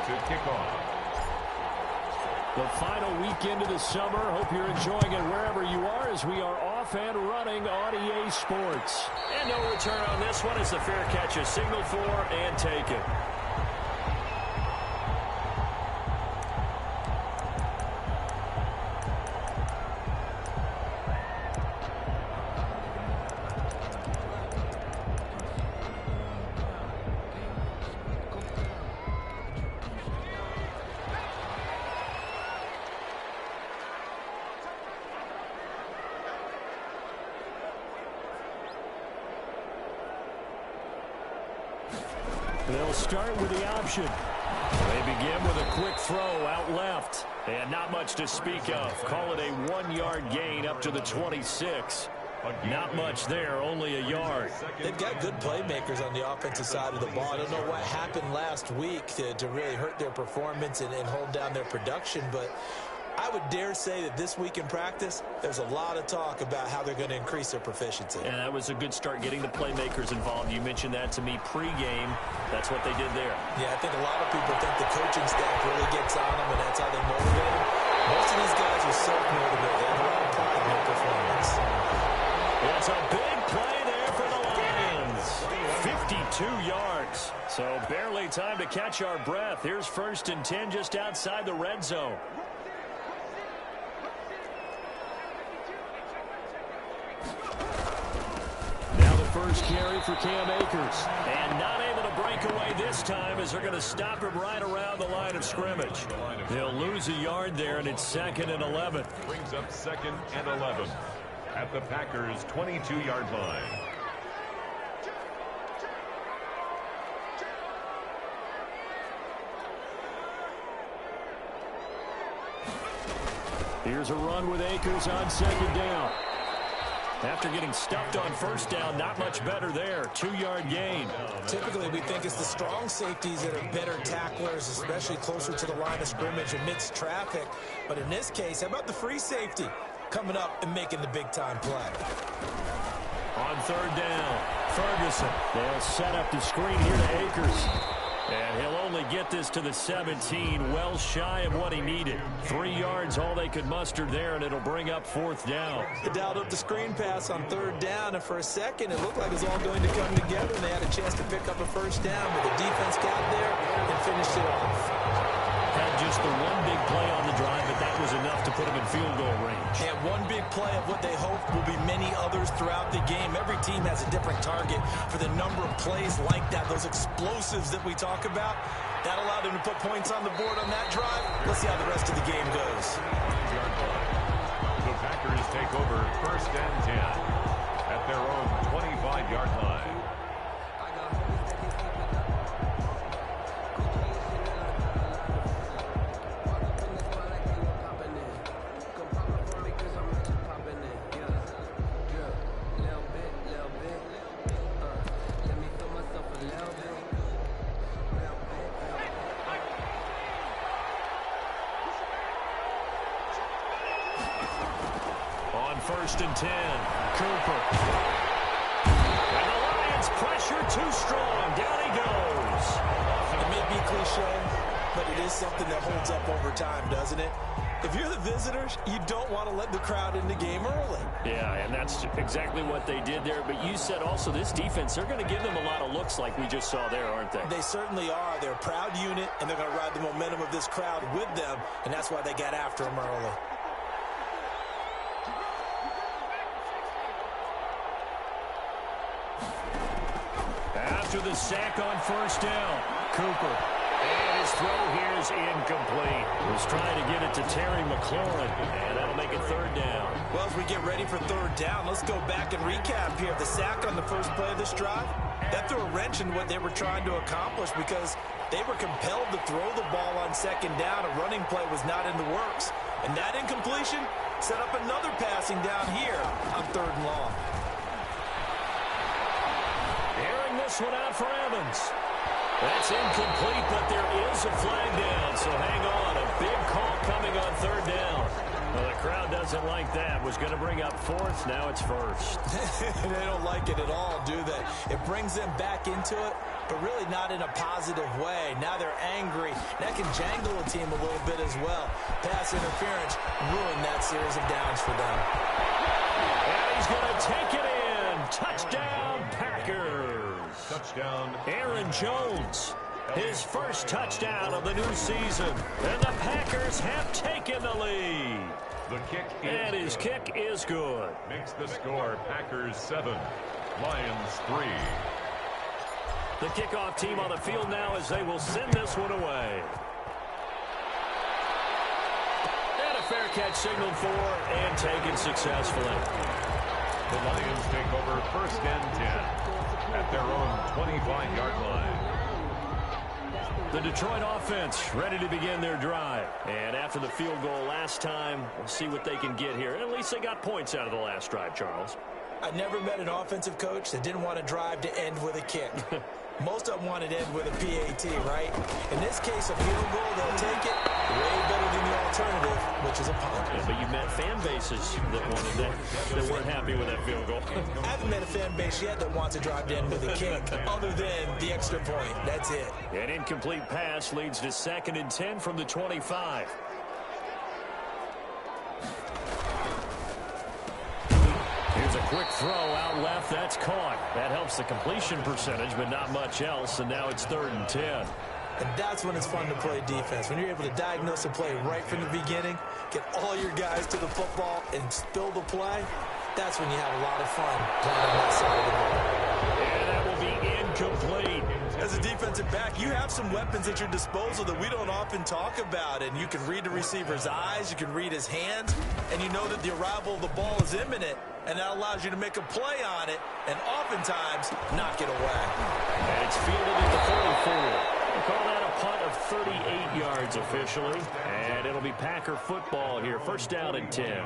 to kick off. The final weekend of the summer. Hope you're enjoying it wherever you are as we are off and running on EA Sports. And no return on this one as the fair catch is signaled for and taken. They'll start with the option. They begin with a quick throw out left. And not much to speak of. Call it a 1-yard gain up to the 26. Not much there, only a yard. They've got good playmakers on the offensive side of the ball. I don't know what happened last week to really hurt their performance and hold down their production, but I would dare say that this week in practice, there's a lot of talk about how they're going to increase their proficiency. And that was a good start getting the playmakers involved. You mentioned that to me pregame. That's what they did there. Yeah, I think a lot of people think the coaching staff really gets on them, and that's how they motivate them. Most of these guys are self-motivated. They have a lot of pride in their performance. It's a big play there for the Lions. 52 yards. So barely time to catch our breath. Here's 1st and 10 just outside the red zone. First carry for Cam Akers. And not able to break away this time as they're going to stop him right around the line of scrimmage. They'll lose a yard there, and it's 2nd and 11. Brings up 2nd and 11 at the Packers' 22-yard line. Here's a run with Akers on 2nd down. After getting stuffed on 1st down, not much better there. 2-yard gain. Typically, we think it's the strong safeties that are better tacklers, especially closer to the line of scrimmage amidst traffic. But in this case, how about the free safety coming up and making the big-time play? On 3rd down, Ferguson. They'll set up the screen here to Akers. And he'll only get this to the 17, well shy of what he needed. 3 yards, all they could muster there, and it'll bring up 4th down. They dialed up the screen pass on 3rd down, and for a second, it looked like it was all going to come together, and they had a chance to pick up a 1st down, but the defense got there and finished it off. Had just the one big play on the drive, but that was enough to put them in field goal range. And one big play of what they hope will be many others throughout the game. Every team has a different target for the number of plays like that, those explosives that we talk about. That allowed them to put points on the board on that drive. Let's see how the rest of the game goes. The Packers take over 1st and 10 at their own 25-yard line. On 1st and 10, Cooper. And the Lions pressure too strong. Down he goes. It may be cliche, but it is something that holds up over time, doesn't it? If you're the visitors, you don't want to let the crowd in the game early. Yeah, and that's exactly what they did there. But you said also this defense, they're going to give them a lot of looks like we just saw there, aren't they? They certainly are. They're a proud unit, and they're going to ride the momentum of this crowd with them, and that's why they got after them early. After the sack on 1st down, Cooper. And his throw here is incomplete. Was trying to get it to Terry McLaurin, and that'll make it 3rd down. Well, as we get ready for 3rd down, let's go back and recap here. The sack on the first play of this drive, that threw a wrench in what they were trying to accomplish because they were compelled to throw the ball on 2nd down. A running play was not in the works. And that incompletion set up another passing down here on 3rd and long. Airing this one out for Evans. That's incomplete, but there is a flag down, so hang on. A big call coming on 3rd down. Well, the crowd doesn't like that. Was going to bring up fourth. Now it's first. They don't like it at all, do they? It brings them back into it, but really not in a positive way. Now they're angry. That can jangle a team a little bit as well. Pass interference ruined that series of downs for them. And he's going to take it in. Touchdown, Packers. Touchdown, Aaron Jones. His first touchdown of the new season. And the Packers have taken the lead. The kick is And his good. kick is good. Makes the score Packers 7, Lions 3. The kickoff team on the field now as they will send this one away. And a fair catch signaled for and taken successfully. The Lions take over first and 10 at their own 25-yard line. The Detroit offense ready to begin their drive. And after the field goal last time, we'll see what they can get here. At least they got points out of the last drive, Charles. I never met an offensive coach that didn't want to drive to end with a kick. Most of them want to end with a PAT, right? In this case, a field goal, they'll take it way better than the alternative, which is a punt. Yeah, but you met fan bases that wanted that weren't happy with that field goal. I haven't met a fan base yet that wants to drive to end with a kick, other than the extra point. That's it. An incomplete pass leads to 2nd and 10 from the 25. Here's a quick throw out left. That's caught. That helps the completion percentage, but not much else. And now it's 3rd and 10. And that's when it's fun to play defense. When you're able to diagnose a play right from the beginning, get all your guys to the football and spill the play, that's when you have a lot of fun playing on that side of the ball. And that will be incomplete. As a defensive back, you have some weapons at your disposal that we don't often talk about. And you can read the receiver's eyes, you can read his hands, and you know that the arrival of the ball is imminent. And that allows you to make a play on it and oftentimes knock it away. And it's fielded at the 44. We'll call that a punt of 38 yards officially. And it'll be Packer football here. First down and 10.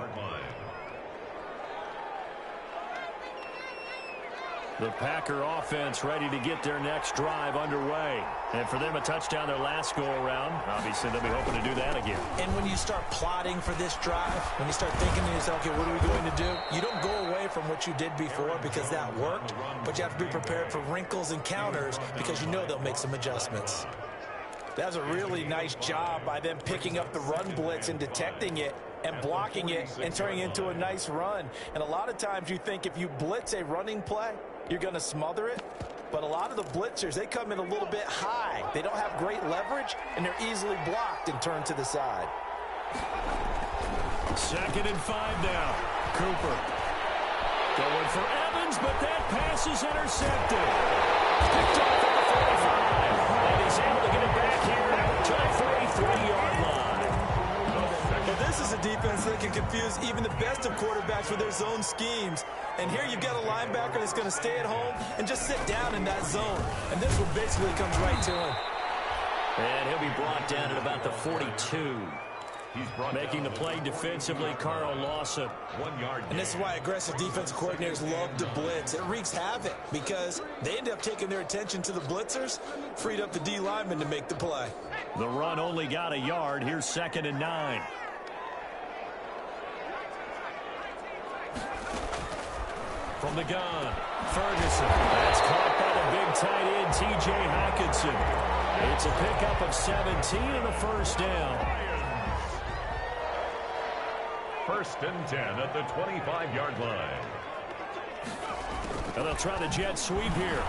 The Packer offense ready to get their next drive underway. And for them, a touchdown their last go-around. Obviously, they'll be hoping to do that again. And when you start plotting for this drive, when you start thinking to yourself, okay, what are we going to do? You don't go away from what you did before because that worked, but you have to be prepared for wrinkles and counters because you know they'll make some adjustments. That was a really nice job by them picking up the run blitz and detecting it and blocking it and turning it into a nice run. And a lot of times you think if you blitz a running play, you're going to smother it. But a lot of the blitzers, they come in a little bit high. They don't have great leverage, and they're easily blocked and turned to the side. 2nd and 5 now. Cooper going for Evans, but that pass is intercepted. Picked off at the 45, and he's able to get it back here to the 43-yard line. Well, this is a defense that can confuse even the best of quarterbacks with their zone schemes. And here you've got a linebacker that's going to stay at home and just sit down in that zone. And this one basically comes right to him. And he'll be brought down at about the 42. Making the play defensively, Carl Lawson. 1 yard. And this is why aggressive defensive coordinators love to blitz. It wreaks havoc because they end up taking their attention to the blitzers, freed up the D lineman to make the play. The run only got a yard. Here's 2nd and 9. From the gun, Ferguson. That's caught by the big tight end, T.J. Hockenson. It's a pickup of 17 and a first down. 1st and 10 at the 25-yard line. And they'll try the jet sweep here.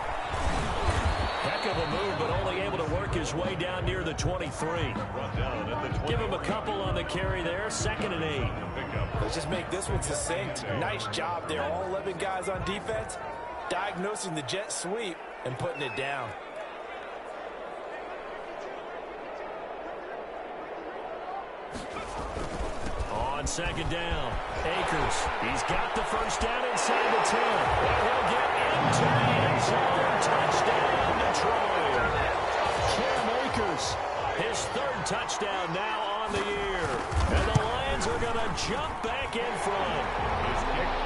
Heck of a move, but only able to work his way down near the 23. Brought down at the 20. Give him a couple on the carry there. 2nd and 8. Let's just make this one succinct. Nice job there. All 11 guys on defense diagnosing the jet sweep and putting it down. On 2nd down, Akers. He's got the first down inside the 10. And he'll get into the end zone. Touchdown, Detroit. Cam Akers, his 3rd touchdown now on the year. And the Lions are going to jump back in front.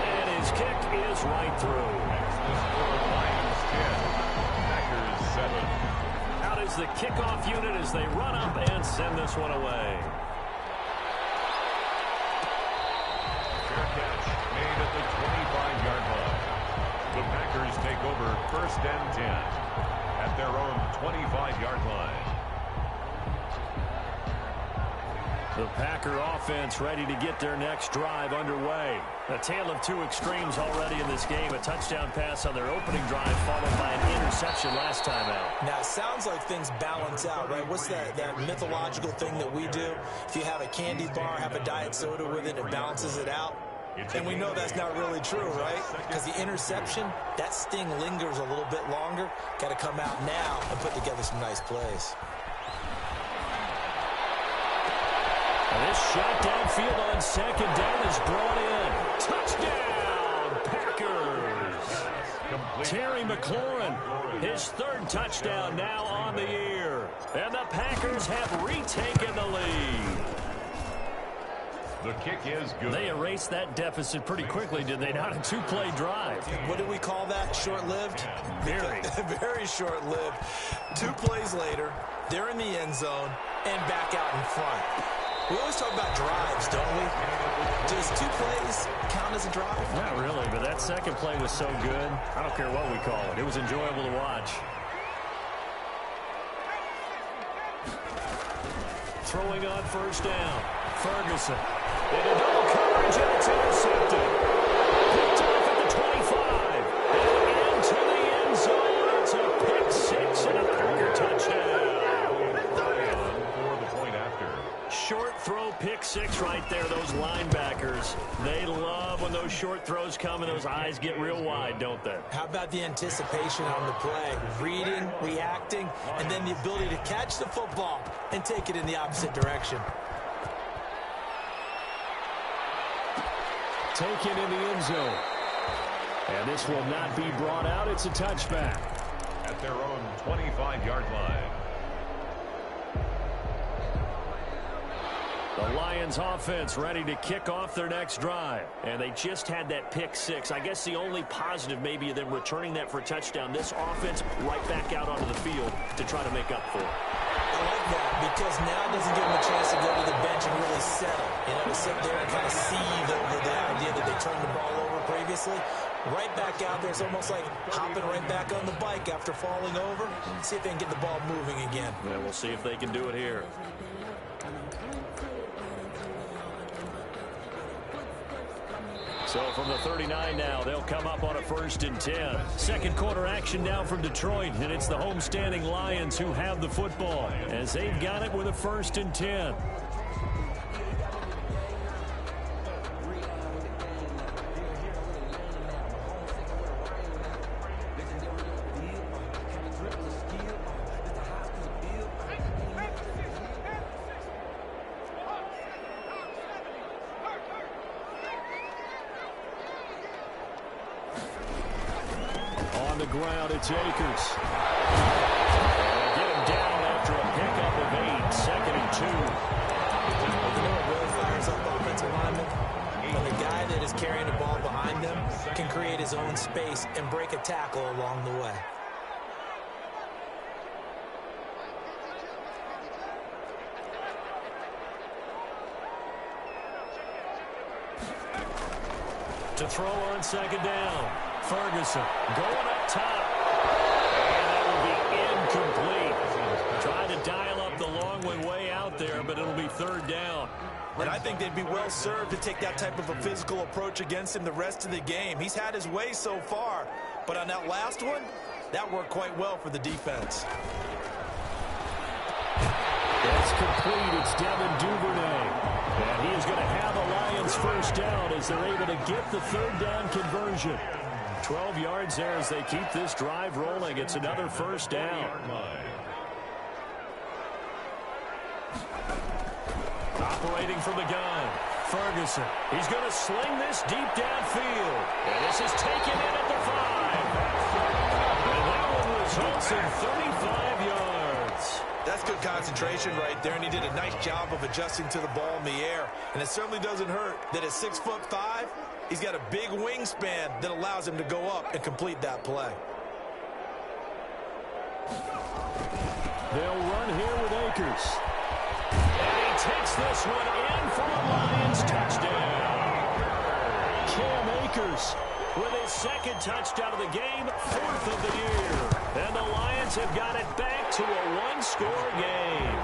And his kick is right through. Lions 10, Packers 7. Out is the kickoff unit as they run up and send this one away. Packers take over 1st and 10 at their own 25-yard line. The Packer offense ready to get their next drive underway. A tale of two extremes already in this game. A touchdown pass on their opening drive followed by an interception last time out. Now, it sounds like things balance out, right? What's that mythological thing that we do? If you have a candy bar, have a diet soda with it, it balances it out. And we know that's not really true, right? Because the interception, that sting lingers a little bit longer. Got to come out now and put together some nice plays. And this shot downfield on 2nd down is brought in. Touchdown, Packers! Terry McLaurin, his 3rd touchdown now on the year. And the Packers have retaken the lead. The kick is good. They erased that deficit pretty quickly, did they not? A 2-play drive. What do we call that? Short-lived? Very. Very short-lived. 2 plays later, they're in the end zone and back out in front. We always talk about drives, don't we? Does 2 plays count as a drive? Not really, but that second play was so good. I don't care what we call it. It was enjoyable to watch. Throwing on 1st down. Ferguson. Into double coverage, and it's intercepted. Picked off at the 25. And into the end zone. It's a pick 6 and a Packer touchdown. For the point after. Short throw, pick 6 right there. Those linebackers, they love when those short throws come and those eyes get real wide, don't they? How about the anticipation on the play? Reading, reacting, and then the ability to catch the football and take it in the opposite direction. Taken in the end zone. And this will not be brought out. It's a touchback. At their own 25-yard line. The Lions offense ready to kick off their next drive. And they just had that pick 6. I guess the only positive maybe of them returning that for a touchdown. This offense right back out onto the field to try to make up for it. I like that because now it doesn't give them a chance to go to the bench and really settle. You know, to sit there and kind of seethe over the idea that they turned the ball over previously. Right back out there. It's almost like hopping right back on the bike after falling over. See if they can get the ball moving again. Yeah, we'll see if they can do it here. So from the 39 now, they'll come up on a 1st and 10. Second quarter action now from Detroit, and it's the homestanding Lions who have the football as they've got it with a 1st and 10. Ground, it's Akers. They'll get him down after a pickup of 8, 2nd and 2. You know what really fires up offensive linemen? When the guy that is carrying the ball behind them can create his own space and break a tackle along the way. To throw on 2nd down. Ferguson going up top. And that will be incomplete. Trying to dial up the long way out there, but it'll be 3rd down. And I think they'd be well served to take that type of a physical approach against him the rest of the game. He's had his way so far, but on that last one, that worked quite well for the defense. That's complete. It's Devin Duvernay. And he is going to have a Lions 1st down as they're able to get the 3rd down conversion. 12 yards there as they keep this drive rolling. It's another 1st down. Operating from the gun. Ferguson. He's going to sling this deep downfield. And this is taken in at the 5. And that one results in 35 yards. That's good concentration right there, and he did a nice job of adjusting to the ball in the air. And it certainly doesn't hurt that at 6'5", he's got a big wingspan that allows him to go up and complete that play. They'll run here with Akers. And he takes this one in for a Lions touchdown. Cam Akers with his second touchdown of the game, 4th of the year. And the Lions have got it back to a one-score game.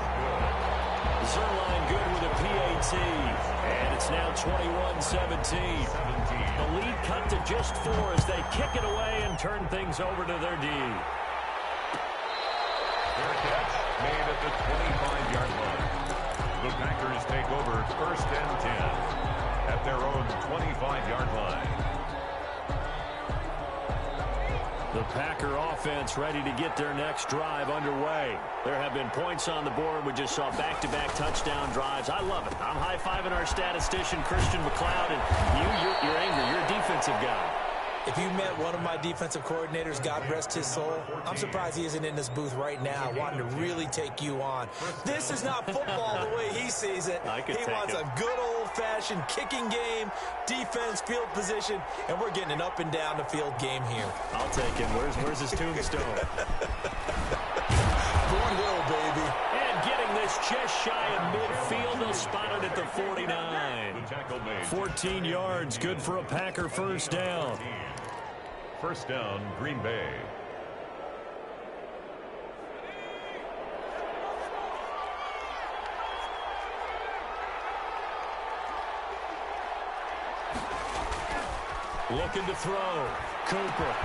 Zerline good with a PAT, and it's now 21-17. The lead cut to just 4 as they kick it away and turn things over to their D. Fair catch made at the 25-yard line. The Packers take over 1st and 10 at their own 25-yard line. The Packer offense ready to get their next drive underway. There have been points on the board. We just saw back-to-back touchdown drives. I love it. I'm high-fiving our statistician, Christian McLeod, and you're angry. You're a defensive guy. If you met one of my defensive coordinators, God rest his soul, I'm surprised he isn't in this booth right now wanting to really take you on. This is not football the way he sees it. He wants a good old-fashioned kicking game, defense, field position, and we're getting an up and down the field game here. I'll take him. Where's his tombstone? Born Hill, baby. And getting this just shy of midfield, they'll spot it at the 49. 14 yards, good for a Packer first down. First down, Green Bay. Looking to throw. Cooper.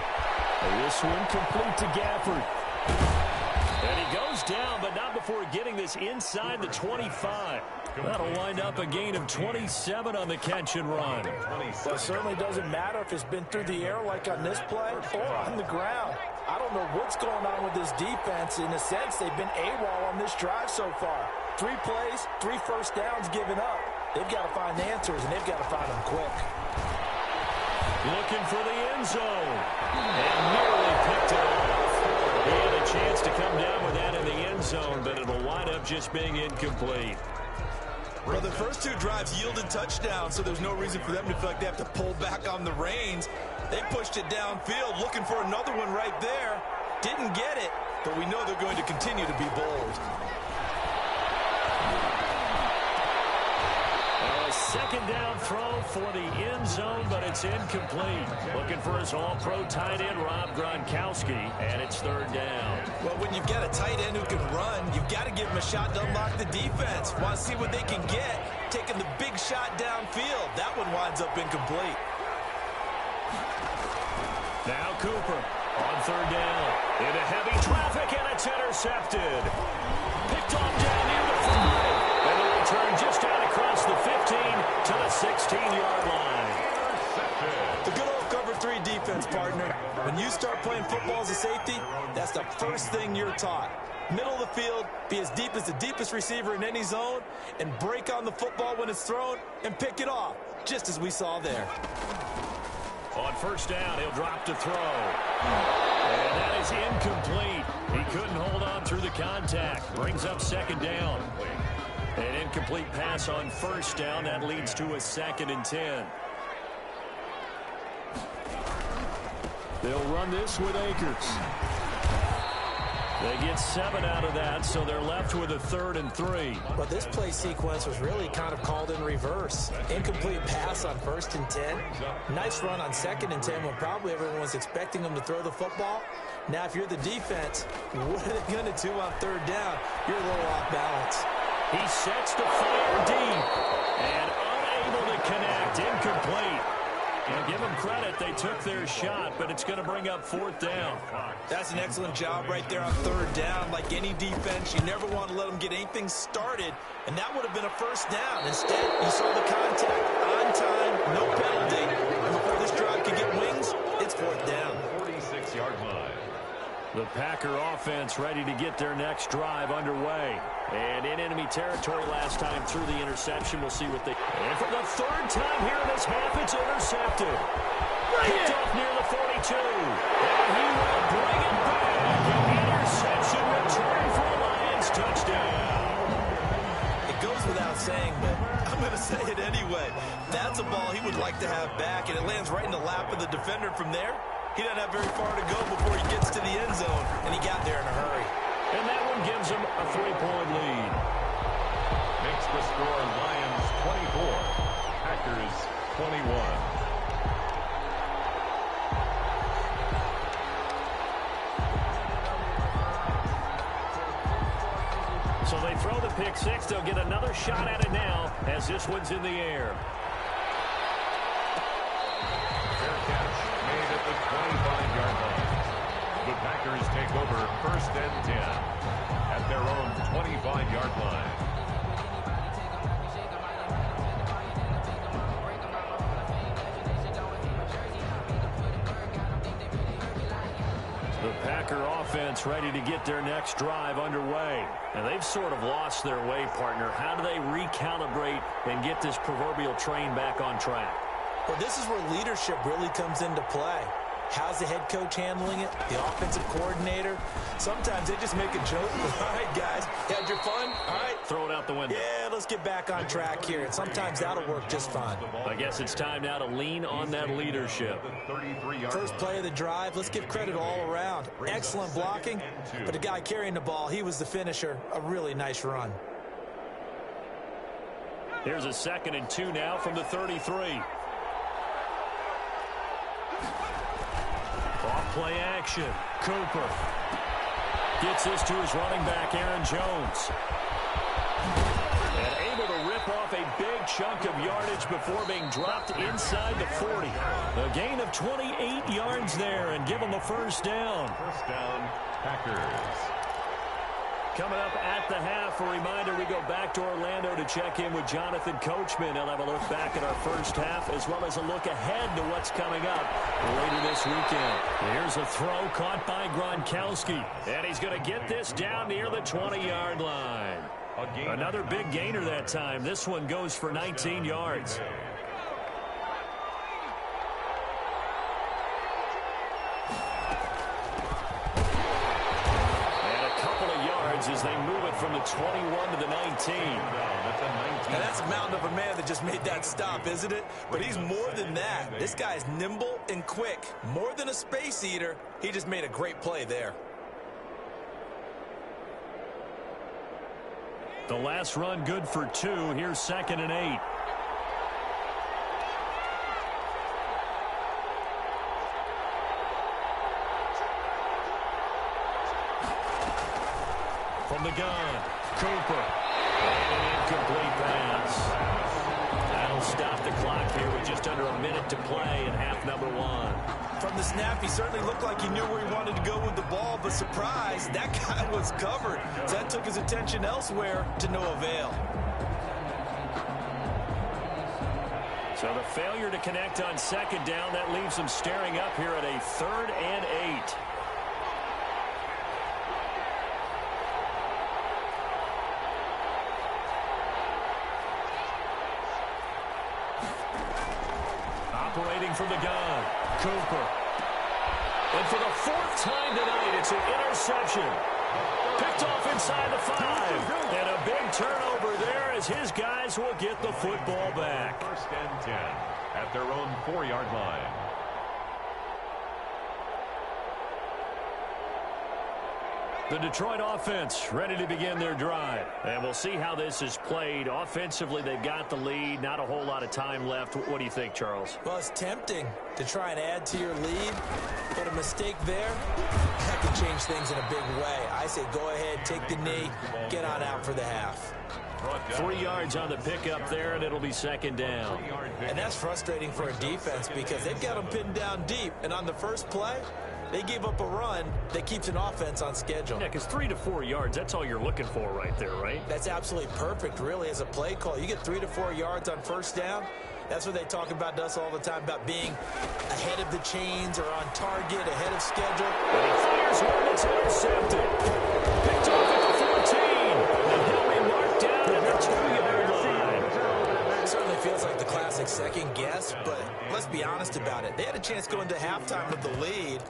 This one complete to Gafford. And he goes down, but not before getting this inside the 25. That'll wind up a gain of 27 on the catch and run. Well, it certainly doesn't matter if it's been through the air like on this play or on the ground. I don't know what's going on with this defense. In a sense, they've been AWOL on this drive so far. 3 plays, 3 first downs given up. They've got to find answers, and they've got to find them quick. Looking for the end zone. And nearly picked it off. He had a chance to come down with that in the end zone, but it'll wind up just being incomplete. Well, the first 2 drives yielded touchdowns, so there's no reason for them to feel like they have to pull back on the reins. They pushed it downfield, looking for another one right there. Didn't get it, but we know they're going to continue to be bold. Second down throw for the end zone, but it's incomplete. Looking for his all-pro tight end, Rob Gronkowski, and it's 3rd down. Well, when you've got a tight end who can run, you've got to give him a shot to unlock the defense. Want to see what they can get, taking the big shot downfield. That one winds up incomplete. Now Cooper on 3rd down. Into heavy traffic, and it's intercepted. Picked off down near the 5. And the return just out across the 15 to the 16-yard line. The good old cover 3 defense, partner. When you start playing football as a safety, that's the first thing you're taught. Middle of the field, be as deep as the deepest receiver in any zone, and break on the football when it's thrown and pick it off, just as we saw there. On 1st down, he'll drop to throw. And that is incomplete. He couldn't hold on through the contact. Brings up 2nd down. An incomplete pass on 1st down. That leads to a 2nd and 10. They'll run this with Akers. They get 7 out of that, so they're left with a 3rd and 3. But this play sequence was really kind of called in reverse. Incomplete pass on 1st and 10. Nice run on 2nd and 10 when probably everyone was expecting them to throw the football. Now, if you're the defense, what are they going to do on 3rd down? You're a little off balance. He sets to fire deep and unable to connect. Incomplete. And give them credit, they took their shot, but it's going to bring up 4th down. That's an excellent job right there on 3rd down. Like any defense, you never want to let them get anything started, and that would have been a 1st down. Instead, you saw the contact on time, no penalty, and before this drive could get wings, it's 4th down. 46-yard line. The Packer offense ready to get their next drive underway. And in enemy territory last time through the interception. We'll see what they... And for the 3rd time here in this half, it's intercepted. Picked off near the 42. And he will bring it back. Interception return for a Lions touchdown. It goes without saying, but I'm going to say it anyway. That's a ball he would like to have back, and it lands right in the lap of the defender from there. He doesn't have very far to go before he gets to the end zone, and he got there in a hurry. And that one gives him a 3-point lead. Makes the score Lions 24, Packers 21. throw the pick six. They'll get another shot at it now as this one's in the air. Fair catch made at the 25-yard line. The Packers take over 1st and 10 at their own 25-yard line. The Packer offense ready to get their next drive underway. And they've sort of lost their way, partner. How do they recalibrate and get this proverbial train back on track? Well, this is where leadership really comes into play. How's the head coach handling it? The offensive coordinator? Sometimes they just make a joke. All right, guys, had your fun? All right. Throw it out the window. Yeah, let's get back on track here. And sometimes that'll work just fine. I guess it's time now to lean on that leadership. First play of the drive, let's give credit all around. Excellent blocking, but the guy carrying the ball, he was the finisher. A really nice run. Here's a 2nd and 2 now from the 33. Off-play action. Cooper gets this to his running back, Aaron Jones. And able to rip off a big chunk of yardage before being dropped inside the 40. A gain of 28 yards there and give them a first down. First down, Packers. Coming up at the half, a reminder, we go back to Orlando to check in with Jonathan Coachman. He'll have a look back at our first half as well as a look ahead to what's coming up later this weekend. Here's a throw caught by Gronkowski. And he's going to get this down near the 20-yard line. Another big gainer that time. This one goes for 19 yards. As they move it from the 21 to the 19. Now that's a mountain of a man that just made that stop, isn't it? But he's more than that. This guy's nimble and quick. More than a space eater. He just made a great play there. The last run good for 2. Here's 2nd and 8. From the gun, Cooper. And an incomplete pass. That'll stop the clock here with just under a minute to play in half number 1. From the snap, he certainly looked like he knew where he wanted to go with the ball, but surprise, that guy was covered. So that took his attention elsewhere to no avail. So the failure to connect on 2nd down, that leaves them staring up here at a 3rd and 8. Operating from the gun, Cooper. And for the 4th time tonight, it's an interception. Picked off inside the 5. And a big turnover there as his guys will get the football back. 1st and 10 at their own 4-yard line. The Detroit offense ready to begin their drive. And we'll see how this is played. Offensively, they've got the lead. Not a whole lot of time left. What do you think, Charles? Well, it's tempting to try and add to your lead, but a mistake there, that can change things in a big way. I say go ahead, take the knee, get on out for the half. 3 yards on the pickup there, and it'll be 2nd down. And that's frustrating for a defense because they've got them pinned down deep, and on the first play, they gave up a run that keeps an offense on schedule. Yeah, because 3 to 4 yards, that's all you're looking for right there, right? That's absolutely perfect, really, as a play call. You get 3 to 4 yards on first down. That's what they talk about to us all the time, about being ahead of the chains or on target, ahead of schedule. And he fires one that's intercepted. Picked off at the 14. And he'll be marked down at the 2-yard line. Certainly feels like the classic second guess, but let's be honest about it. They had a chance going to halftime with the lead.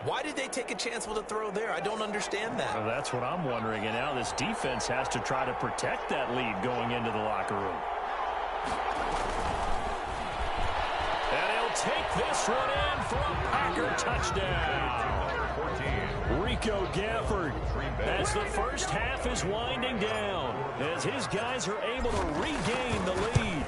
Why did they take a chance with a throw there? I don't understand that. Well, that's what I'm wondering. And now this defense has to try to protect that lead going into the locker room. And he'll take this one in for a Packer touchdown. 14. Rico Gafford, as the first half is winding down, as his guys are able to regain the lead.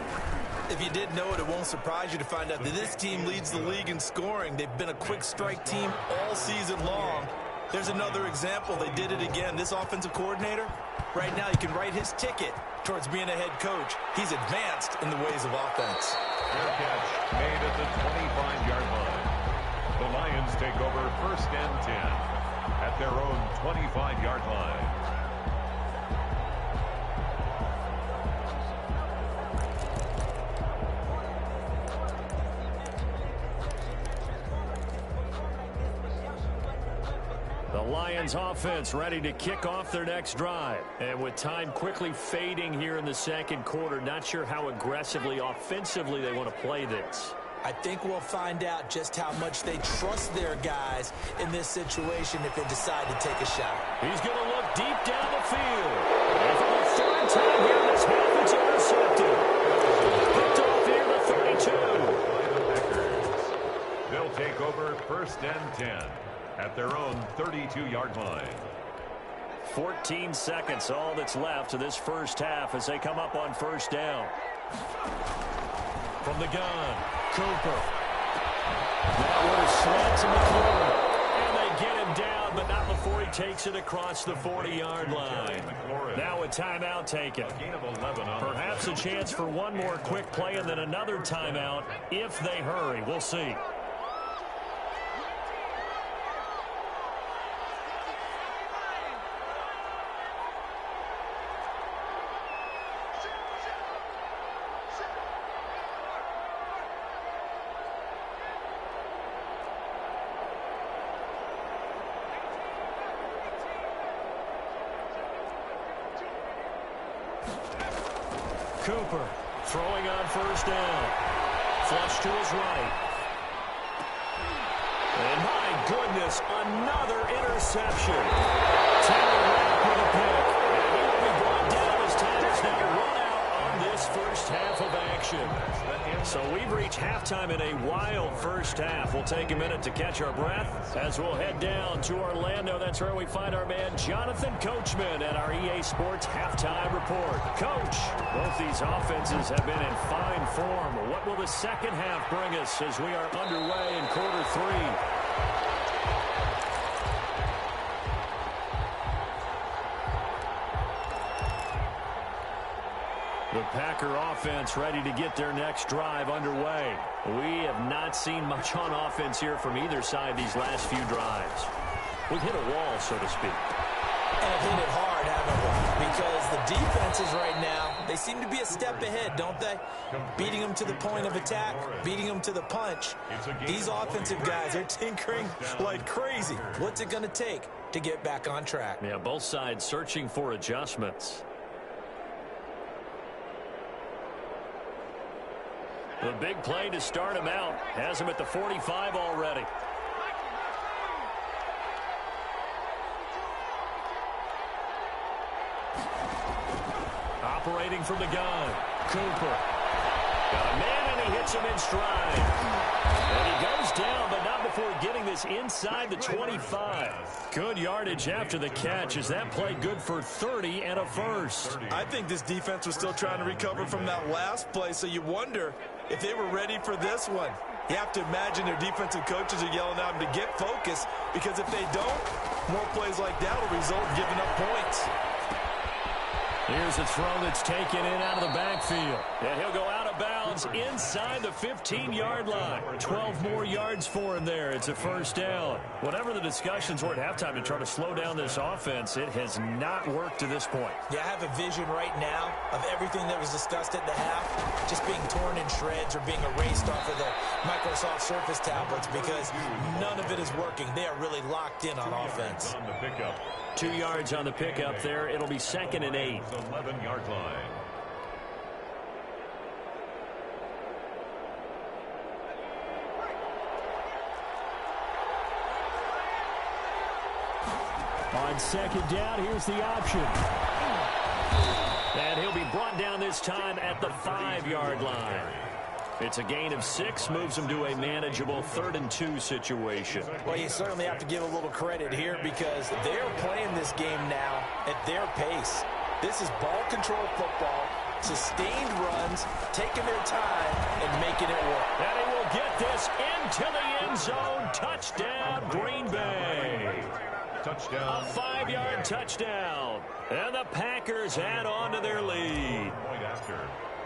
If you didn't know it, it won't surprise you to find out that this team leads the league in scoring. They've been a quick strike team all season long. There's another example. They did it again. This offensive coordinator, right now he can write his ticket towards being a head coach. He's advanced in the ways of offense. Fair catch made at the 25-yard line. The Lions take over 1st and 10 at their own 25-yard line. The Lions offense ready to kick off their next drive. And with time quickly fading here in the second quarter, not sure how aggressively, offensively they want to play this. I think we'll find out just how much they trust their guys in this situation if they decide to take a shot. He's going to look deep down the field. And for the third time here this half, it's intercepted. Picked off here the 32. They'll take over 1st and 10 at their own 32-yard line. 14 seconds, all that's left of this first half as they come up on 1st down. From the gun, Cooper. That would have slid to McLaurin. And they get him down, but not before he takes it across the 40-yard line. Now a timeout taken. Perhaps a chance for one more quick play and then another timeout if they hurry. We'll see. Cooper throwing on 1st down. Flush to his right. And my goodness, another interception. Taylor Rapp with a pick. And he will be brought down as time is now run out on this first half of action. So we've reached halftime in a wild first half. We'll take a minute to catch our breath as we'll head down to Orlando. That's where we find our man Jonathan Coachman at our EA Sports Halftime Report. Coach, both these offenses have been in fine form. What will the second half bring us as we are underway in quarter 3? The Packer offense ready to get their next drive underway. We have not seen much on offense here from either side these last few drives. We've hit a wall, so to speak. And hit it hard, haven't we? Because the defenses right now, they seem to be a step ahead, don't they? Beating them to the point of attack, beating them to the punch. These offensive guys are tinkering like crazy. What's it going to take to get back on track? Yeah, both sides searching for adjustments. The big play to start him out. Has him at the 45 already. Operating from the gun. Cooper. Got a man and he hits him in stride. And he goes down, but not before getting this inside the 25. Good yardage after the catch. Is that play good for 30 and a first? I think this defense was still trying to recover from that last play, so you wonder if they were ready for this one. You have to imagine their defensive coaches are yelling at them to get focused, because if they don't, more plays like that will result in giving up points. Here's a throw that's taken in out of the backfield. And he'll go out of bounds inside the 15-yard line. 12 more yards for him there. It's a first down. Whatever the discussions were at halftime to try to slow down this offense, it has not worked to this point. Yeah, I have a vision right now of everything that was discussed at the half just being torn in shreds or being erased off of the Microsoft Surface tablets, because none of it is working. They are really locked in on offense. 2 yards on the pickup there. It'll be 2nd and 8. 11-yard line. On 2nd down, here's the option. And he'll be brought down this time at the 5-yard line. It's a gain of 6, moves them to a manageable 3rd and 2 situation. Well, you certainly have to give a little credit here, because they're playing this game now at their pace. This is ball control football, sustained runs, taking their time and making it work. And he will get this into the end zone. Touchdown, Green Bay. Touchdown. A 5-yard touchdown. And the Packers add on to their lead. Point after.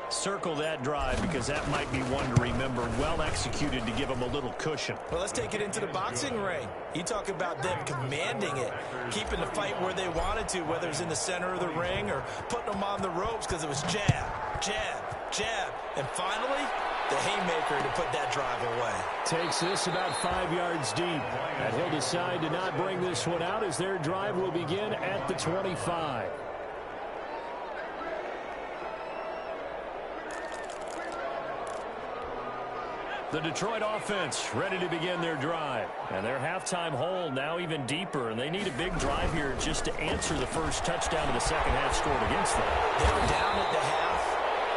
Circle that drive because that might be one to remember. Well executed to give them a little cushion. Well, let's take it into the boxing ring. You talk about them commanding it, keeping the fight where they wanted to, whether it's in the center of the ring or putting them on the ropes because it was jab, jab, jab. And finally, the haymaker to put that drive away. Takes this about 5 yards deep. And he'll decide to not bring this one out as their drive will begin at the 25. The Detroit offense ready to begin their drive. And their halftime hole now even deeper. And they need a big drive here just to answer the first touchdown of the second half scored against them. They were down at the half.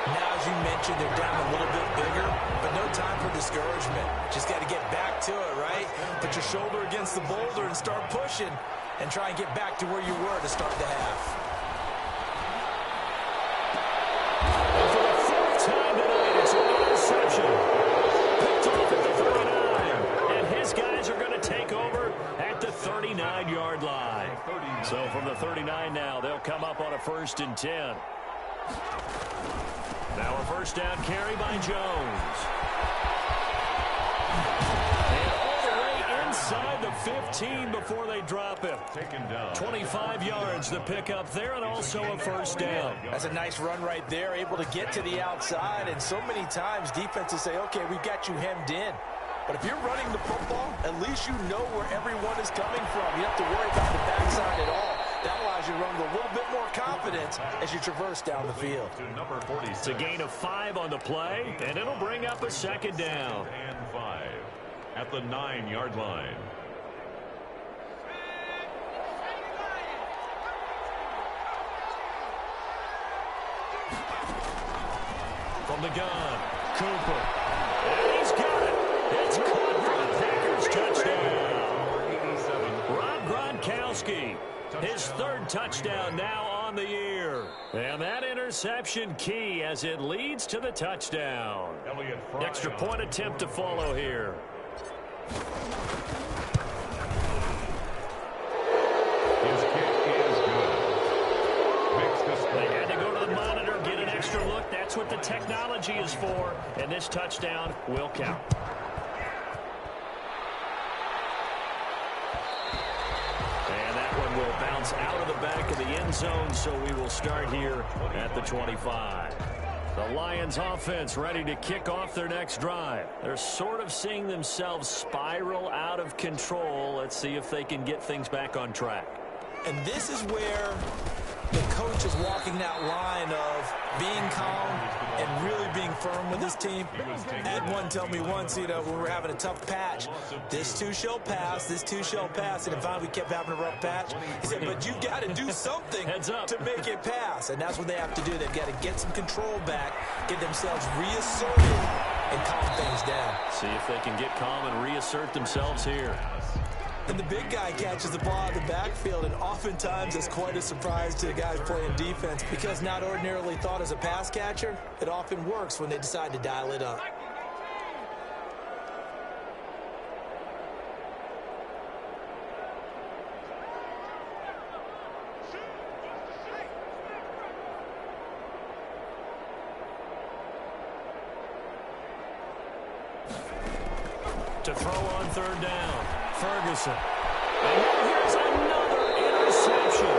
Now, as you mentioned, they're down a little bit bigger, but no time for discouragement. Just got to get back to it, right? Put your shoulder against the boulder and start pushing and try and get back to where you were to start the half. And for the fourth time tonight, it's an interception. Picked off at the 39. And his guys are going to take over at the 39-yard line. So from the 39 now, they'll come up on a 1st and 10. Now a first down carry by Jones. And all the way inside the 15 before they drop him. Taken down. 25 yards to pick up there and also a first down. That's a nice run right there, able to get to the outside. And so many times defenses say, okay, we've got you hemmed in. But if you're running the football, at least you know where everyone is coming from. You don't have to worry about the backside at all. That allows you to run with a little bit more confidence as you traverse down the field. It's a gain of 5 on the play, and it'll bring up a second down. And 5 at the 9-yard line. From the gun, Cooper. And he's got it. It's caught for the Packers touchdown. Rob Gronkowski. His 3rd touchdown now on the year. And that interception key as it leads to the touchdown. Extra point attempt to follow here. His kick is good. Makes this They had to go to the monitor, get an extra look. That's what the technology is for. And this touchdown will count. Will bounce out of the back of the end zone, so we will start here at the 25. The Lions offense ready to kick off their next drive. They're sort of seeing themselves spiral out of control. Let's see if they can get things back on track. And this is where the coach is walking that line of being calm and really being firm with his team. I had one tell me once, when we were having a tough patch, this too shall pass, this too shall pass. And if finally we kept having a rough patch, he said, but you've got to do something to make it pass. And that's what they have to do. They've got to get some control back, get themselves reasserted, and calm things down. See if they can get calm and reassert themselves here. And the big guy catches the ball out of the backfield, and oftentimes it's quite a surprise to the guys playing defense because not ordinarily thought as a pass catcher, it often works when they decide to dial it up. To throw on 3rd down. Ferguson. And here's another interception.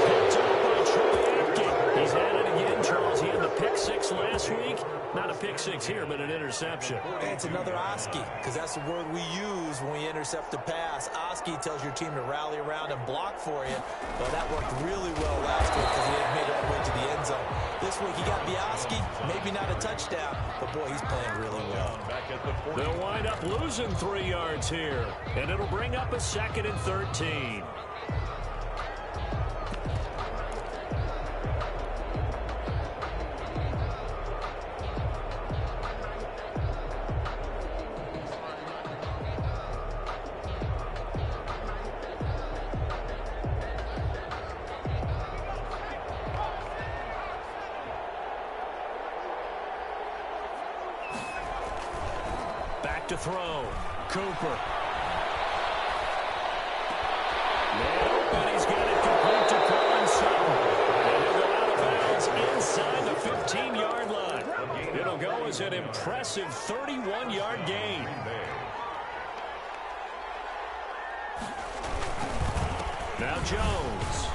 Picked up by Troy Apke. He's had it again, Charles. He had the pick 6 last week. Not a pick 6 here, but an interception. And it's another Oski, because that's the word we use when we intercept a pass. Oski tells your team to rally around and block for you. Well, that worked really well last week because he had made it all the way to the end zone. This week he got the Oski, maybe not a touchdown, but boy, he's playing really well. They'll wind up losing 3 yards here, and it'll bring up a 2nd and 13. To throw. Cooper. And he's got it complete to Cohen Sutton. was an impressive 31-yard gain. Now Jones.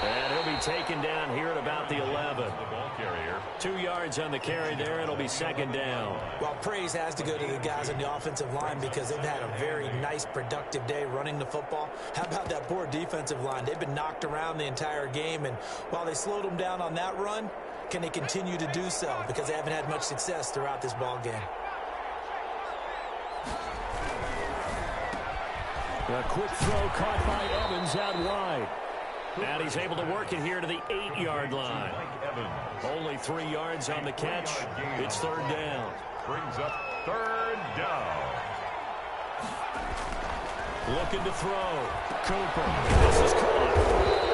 And he'll be taken down here at about the 11. The ball carrier. 2 yards on the carry there. It'll be second down. Well, praise has to go to the guys on the offensive line because they've had a very nice, productive day running the football. How about that poor defensive line? They've been knocked around the entire game, and while they slowed them down on that run, can they continue to do so? Because they haven't had much success throughout this ball game. A quick throw caught by Evans out wide. And he's able to work it here to the 8-yard line. Only 3 yards on the catch. It's third down. Brings up third down. Looking to throw. Cooper. This is caught.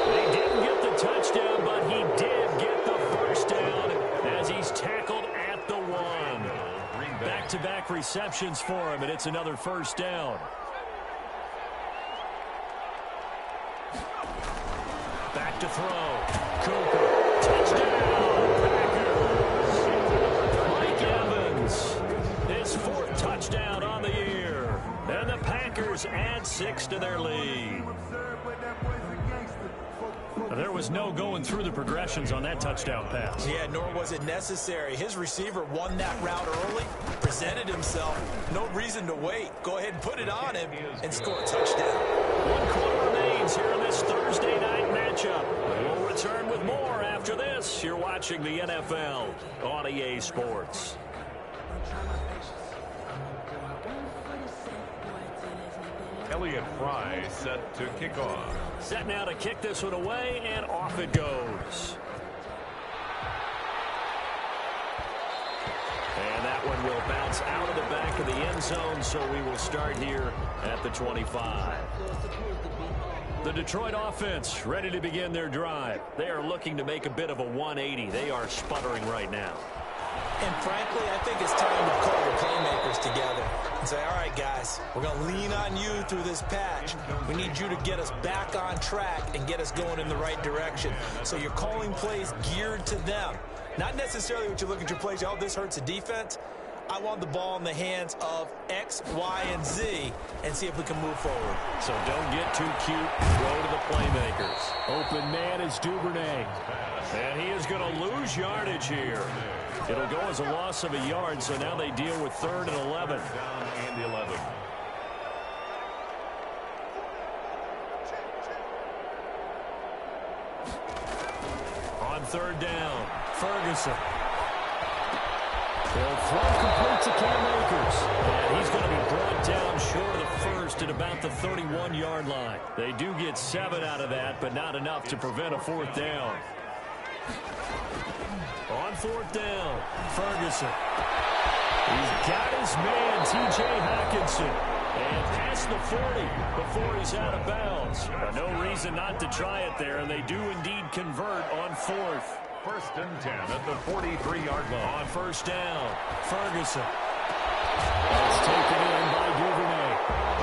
They didn't get the touchdown, but he did get the first down as he's tackled at the 1. Back-to-back receptions for him, and it's another first down. Back to throw. Cooper. Touchdown, Packers. Mike Evans. His 4th touchdown on the year. And the Packers add 6 to their lead. There was no going through the progressions on that touchdown pass. Yeah, nor was it necessary. His receiver won that route early, presented himself. No reason to wait. Go ahead and put it on him and score a touchdown. 1 quarter remains here in this Thursday night matchup. We'll return with more after this. You're watching the NFL on EA Sports. Elliott Fry set to kick off. Set now to kick this one away, and off it goes. And that one will bounce out of the back of the end zone, so we will start here at the 25. The Detroit offense ready to begin their drive. They are looking to make a bit of a 180. They are sputtering right now. And frankly, I think it's time to call your playmakers together and say, all right, guys, we're going to lean on you through this patch. We need you to get us back on track and get us going in the right direction. So you're calling plays geared to them. Not necessarily what you look at your plays, oh, this hurts the defense. I want the ball in the hands of X, Y, and Z and see if we can move forward. So don't get too cute. Throw to the playmakers. Open man is Duvernay. And he is going to lose yardage here. It'll go as a loss of a yard, so now they deal with 3rd and 11. Down and 11. On 3rd down, Ferguson. They'll throw complete to Cam Akers. And he's going to be brought down short of the first at about the 31-yard line. They do get 7 out of that, but not enough to prevent a 4th down. On 4th down, Ferguson. He's got his man, T.J. Hockenson. And past the 40 before he's out of bounds. No reason not to try it there, and they do indeed convert on 4th. 1st and 10 at the 43-yard line. On 1st down, Ferguson. That's taken in by Duvernay.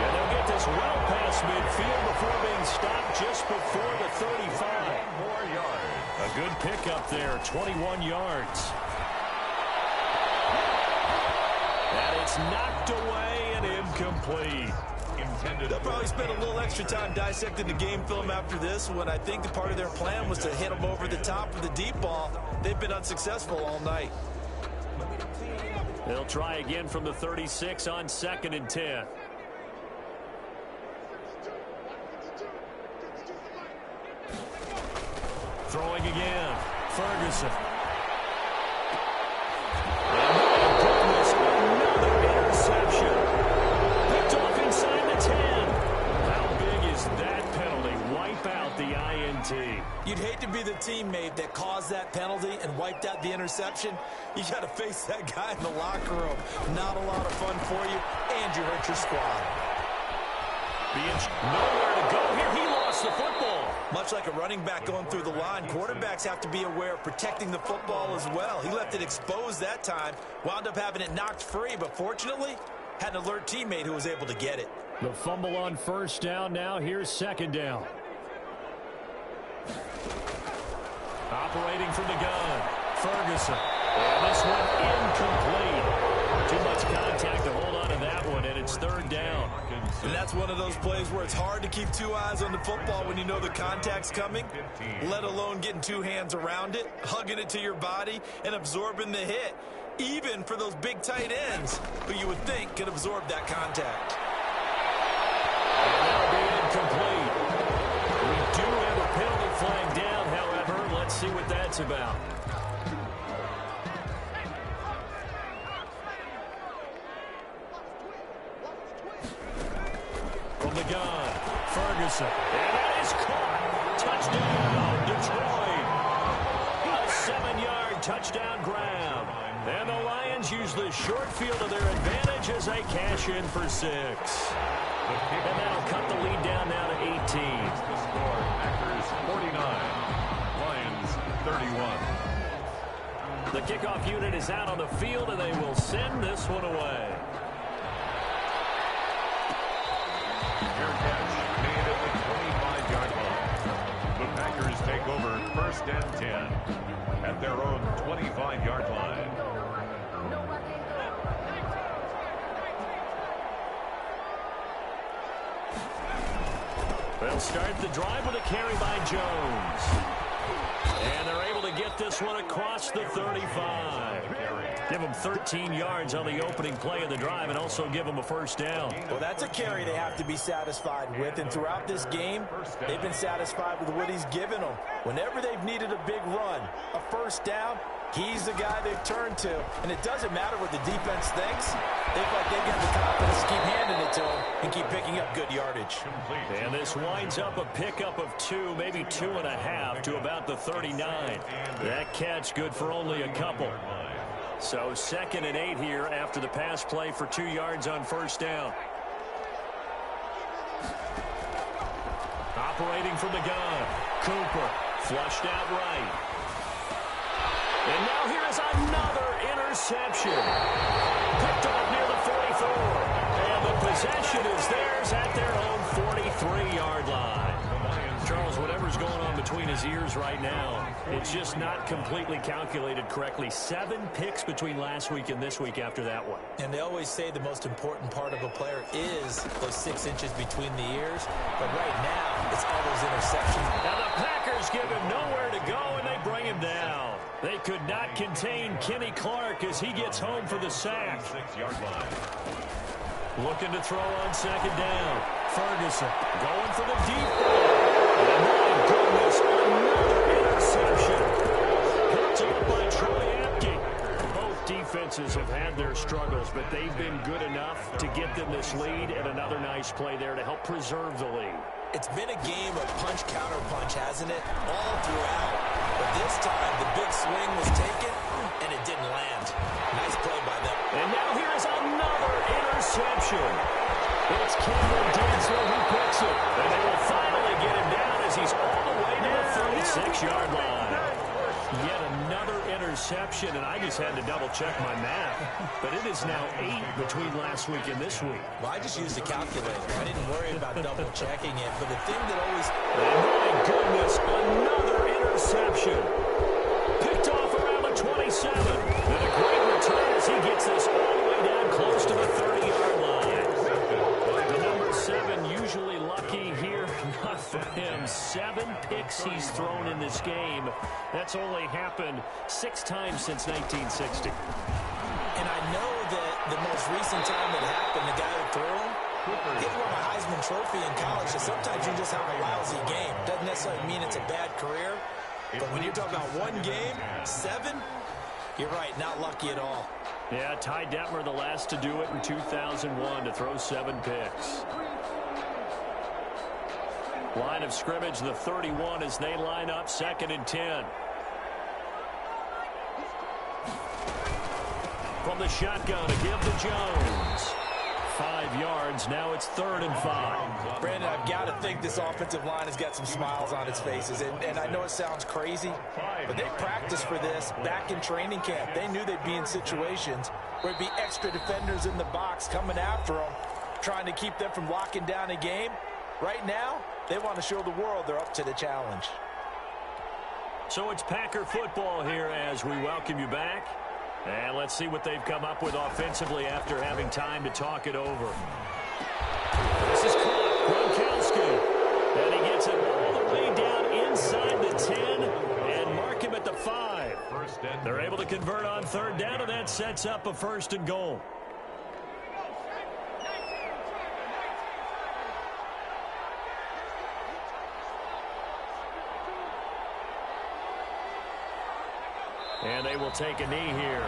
And they'll get this well past midfield before being stopped just before the 35. 4 yards. A good pickup there, 21 yards. And it's knocked away and incomplete. They'll probably spend a little extra time dissecting the game film after this when I think the part of their plan was to hit them over the top of the deep ball. They've been unsuccessful all night. They'll try again from the 36 on 2nd and 10. Throwing again, Ferguson. And my goodness, another interception. Picked off inside the 10. How big is that penalty? Wipe out the INT. You'd hate to be the teammate that caused that penalty and wiped out the interception. You got to face that guy in the locker room. Not a lot of fun for you, and you hurt your squad. Nowhere to go here. He lost the football. Much like a running back going through the line, quarterbacks have to be aware of protecting the football as well. He left it exposed that time, wound up having it knocked free, but fortunately, had an alert teammate who was able to get it. The fumble on 1st down. Now here's 2nd down. Operating from the gun, Ferguson. And this one incomplete. Too much contact to hold on to that one, and it's third down. And that's one of those plays where it's hard to keep two eyes on the football when you know the contact's coming, let alone getting two hands around it, hugging it to your body, and absorbing the hit, even for those big tight ends who you would think could absorb that contact. And that'll be incomplete. We do have a penalty flag down, however. Let's see what that's about. From the gun, Ferguson. And that is caught. Touchdown, Detroit. A 7-yard touchdown grab. And the Lions use the short field to their advantage as they cash in for 6. And that'll cut the lead down now to 18. The score, Packers 49, Lions 31. The kickoff unit is out on the field, and they will send this one away. Fair catch made at the 25-yard line. The Packers take over first and 10 at their own 25-yard line. They'll start the drive with a carry by Jones. And they're able to get this one across the 35. Give them 13 yards on the opening play of the drive and also give them a first down. Well, that's a carry they have to be satisfied with. And throughout this game, they've been satisfied with what he's given them. Whenever they've needed a big run, a first down, he's the guy they've turned to. And it doesn't matter what the defense thinks. They feel like they've got the confidence to keep handing it to him and keep picking up good yardage. And this winds up a pickup of 2, maybe 2.5 to about the 39. That catch good for only a couple. So 2nd and 8 here after the pass play for 2 yards on first down. Operating from the gun, Cooper flushed out right. And now here's another interception. Picked off near the 44. And the possession is theirs at their own 43-yard line. Charles, whatever's going on between his ears right now, it's just not completely calculated correctly. 7 picks between last week and this week after that one. And they always say the most important part of a player is those 6 inches between the ears. But right now, it's all those interceptions. Now the Packers give him nowhere to go, and they bring him down. They could not contain Kenny Clark as he gets home for the sack. 6-yard line. Looking to throw on 2nd down. Ferguson going for the deep ball. And my goodness, another interception. Picked up by Troy Apke. Both defenses have had their struggles, but they've been good enough to get them this lead, and another nice play there to help preserve the lead. It's been a game of punch-counter-punch, hasn't it? All throughout. But this time, the big swing was taken, and it didn't land. Nice play by them. And now here is another interception. It's Cameron Dantzler who picks it. And they will finally get him down as he's all the way to the 36-yard line. Yet another interception, and I just had to double-check my math. But it is now 8 between last week and this week. Well, I just used a calculator. I didn't worry about double-checking it. But the thing that always... And my goodness, another interception. Picked off around the 27. And a great return as he gets this all the way down close to the 30-yard line. The number 7 usually lucky here. Not for him. 7 picks he's thrown in this game. That's only happened 6 times since 1960. And I know that the most recent time it happened, the guy who threw him, he won a Heisman Trophy in college, so sometimes you just have a lousy game. Doesn't necessarily mean it's a bad career, but when you're talking about one game, 7, you're right, not lucky at all. Yeah, Ty Detmer the last to do it in 2001 to throw 7 picks. Line of scrimmage, the 31 as they line up 2nd and 10. From the shotgun to give to Jones. 5 yards, now it's 3rd and 5. Brandon, I've got to think this offensive line has got some smiles on its faces. And I know it sounds crazy, but they practiced for this back in training camp. They knew they'd be in situations where it'd be extra defenders in the box coming after them, trying to keep them from locking down a game. Right now, they want to show the world they're up to the challenge. So it's Packer football here as we welcome you back. And let's see what they've come up with offensively after having time to talk it over. This is Gronkowski. And he gets it all the way down inside the 10 and mark him at the 5. They're able to convert on third down, and that sets up a 1st and goal. And they will take a knee here.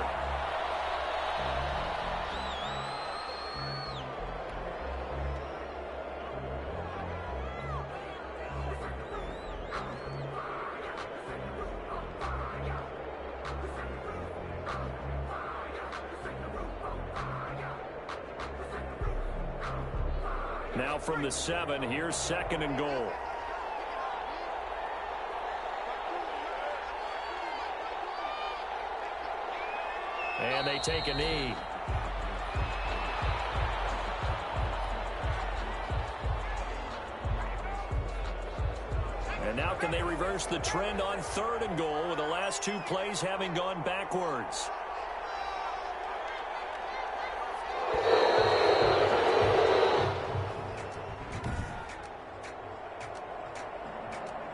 Now from the 7, here's 2nd and goal. And they take a knee. And now can they reverse the trend on 3rd and goal with the last 2 plays having gone backwards?